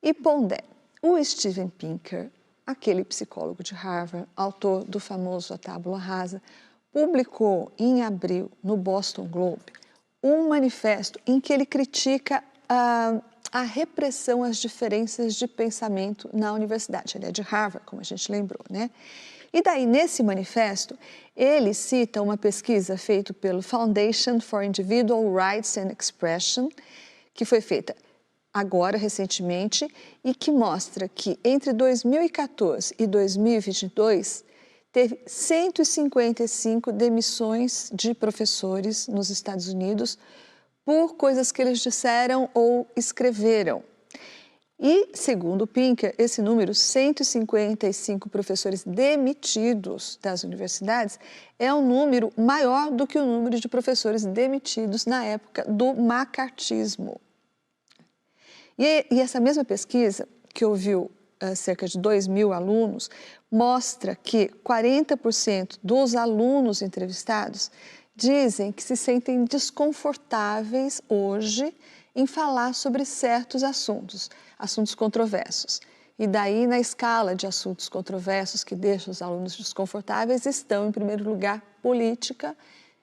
E Pondé, o Steven Pinker, aquele psicólogo de Harvard, autor do famoso A Tábula Rasa, publicou em abril no Boston Globe um manifesto em que ele critica a repressão às diferenças de pensamento na universidade. Ele é de Harvard, como a gente lembrou, né? E daí, nesse manifesto, ele cita uma pesquisa feita pelo Foundation for Individual Rights and Expression, que foi feita agora, recentemente, e que mostra que entre 2014 e 2022, teve 155 demissões de professores nos Estados Unidos por coisas que eles disseram ou escreveram. E, segundo o Pinker, esse número, 155 professores demitidos das universidades, é um número maior do que o número de professores demitidos na época do macartismo. E essa mesma pesquisa, que ouviu cerca de 2.000 alunos, mostra que 40% dos alunos entrevistados dizem que se sentem desconfortáveis hoje em falar sobre certos assuntos controversos. E daí, na escala de assuntos controversos que deixam os alunos desconfortáveis, estão, em primeiro lugar, política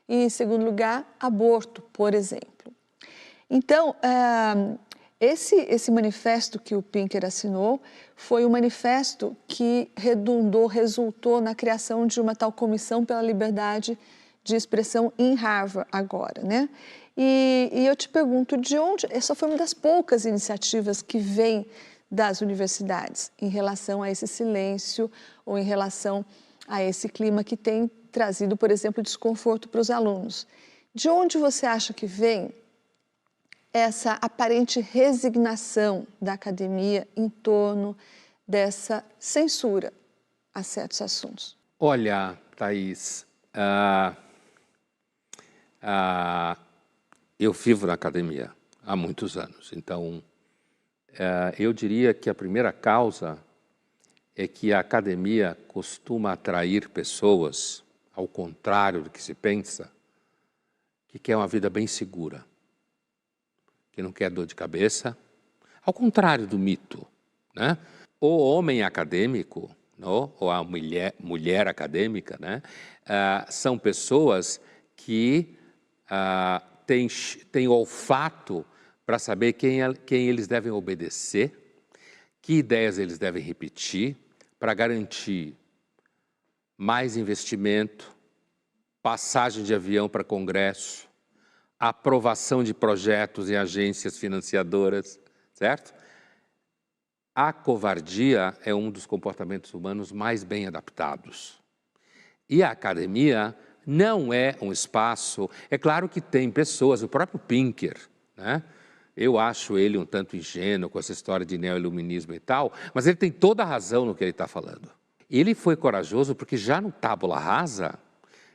e, em segundo lugar, aborto, por exemplo. Então, esse manifesto que o Pinker assinou foi um manifesto que resultou na criação de uma tal comissão pela liberdade de expressão em Harvard agora, né? E eu te pergunto, de onde... Essa foi uma das poucas iniciativas que vem das universidades em relação a esse silêncio ou em relação a esse clima que tem trazido, por exemplo, desconforto para os alunos. De onde você acha que vem essa aparente resignação da academia em torno dessa censura a certos assuntos? Olha, Thaís, eu vivo na academia há muitos anos, então eu diria que a primeira causa é que a academia costuma atrair pessoas, ao contrário do que se pensa, que quer uma vida bem segura, que não quer dor de cabeça, ao contrário do mito, né? O homem acadêmico, não? Ou a mulher acadêmica, né? São pessoas que têm olfato para saber quem eles devem obedecer, que ideias eles devem repetir para garantir mais investimento, passagem de avião para congresso, aprovação de projetos em agências financiadoras, certo? A covardia é um dos comportamentos humanos mais bem adaptados. E a academia não é um espaço... É claro que tem pessoas, o próprio Pinker, né? Eu acho ele um tanto ingênuo com essa história de neoiluminismo e tal, mas ele tem toda a razão no que ele está falando. Ele foi corajoso porque já no Tábula Rasa,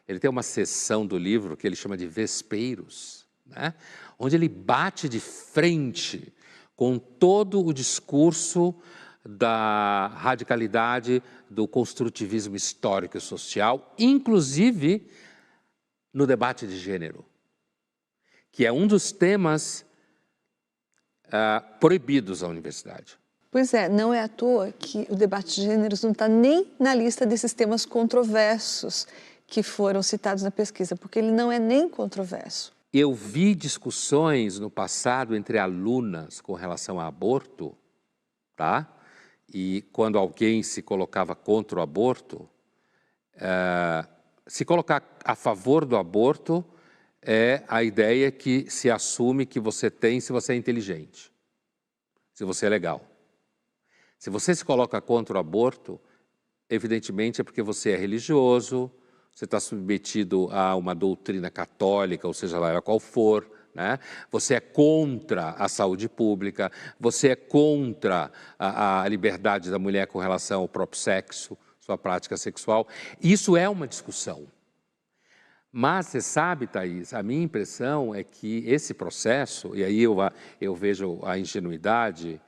ele tem uma seção do livro que ele chama de Vespeiros, né? Onde ele bate de frente com todo o discurso da radicalidade do construtivismo histórico e social, inclusive no debate de gênero, que é um dos temas proibidos à universidade. Pois é, não é à toa que o debate de gêneros não está nem na lista desses temas controversos que foram citados na pesquisa, porque ele não é nem controverso. Eu vi discussões no passado entre alunas com relação a aborto, tá? E quando alguém se colocava contra o aborto, se colocar a favor do aborto é a ideia que se assume que você tem se você é inteligente, se você é legal. Se você se coloca contra o aborto, evidentemente é porque você é religioso, você está submetido a uma doutrina católica, ou seja lá qual for, né? Você é contra a saúde pública, você é contra a liberdade da mulher com relação ao próprio sexo, sua prática sexual. Isso é uma discussão. Mas você sabe, Thaís, a minha impressão é que esse processo, e aí eu vejo a ingenuidade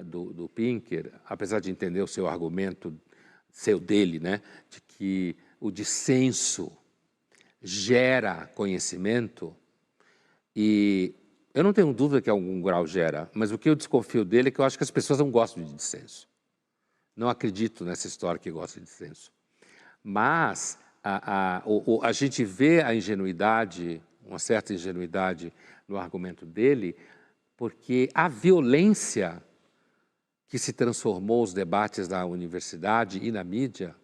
do Pinker, apesar de entender o seu argumento, dele, né, de que o dissenso gera conhecimento, e Eu não tenho dúvida que algum grau gera, mas o que eu desconfio dele é que eu acho que as pessoas não gostam de dissenso. Não acredito nessa história que gosta de dissenso. Mas a gente vê a ingenuidade, uma certa ingenuidade no argumento dele, porque a violência que se transformou os debates na universidade e na mídia,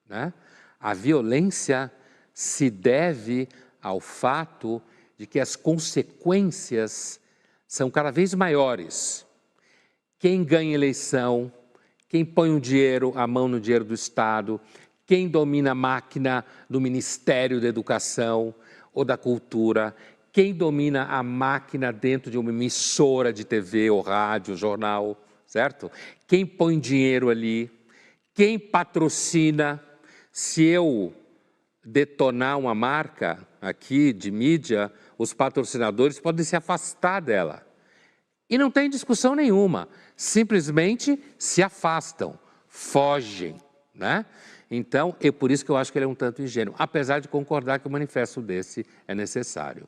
né? A violência se deve ao fato de que as consequências são cada vez maiores. Quem ganha eleição, quem põe a mão no dinheiro do Estado, quem domina a máquina do Ministério da Educação ou da Cultura, quem domina a máquina dentro de uma emissora de TV ou rádio, jornal, certo? Quem põe dinheiro ali, quem patrocina. Se eu detonar uma marca aqui de mídia, os patrocinadores podem se afastar dela. E não tem discussão nenhuma, simplesmente se afastam, fogem, né? Então, é por isso que eu acho que ele é um tanto ingênuo, apesar de concordar que um manifesto desse é necessário.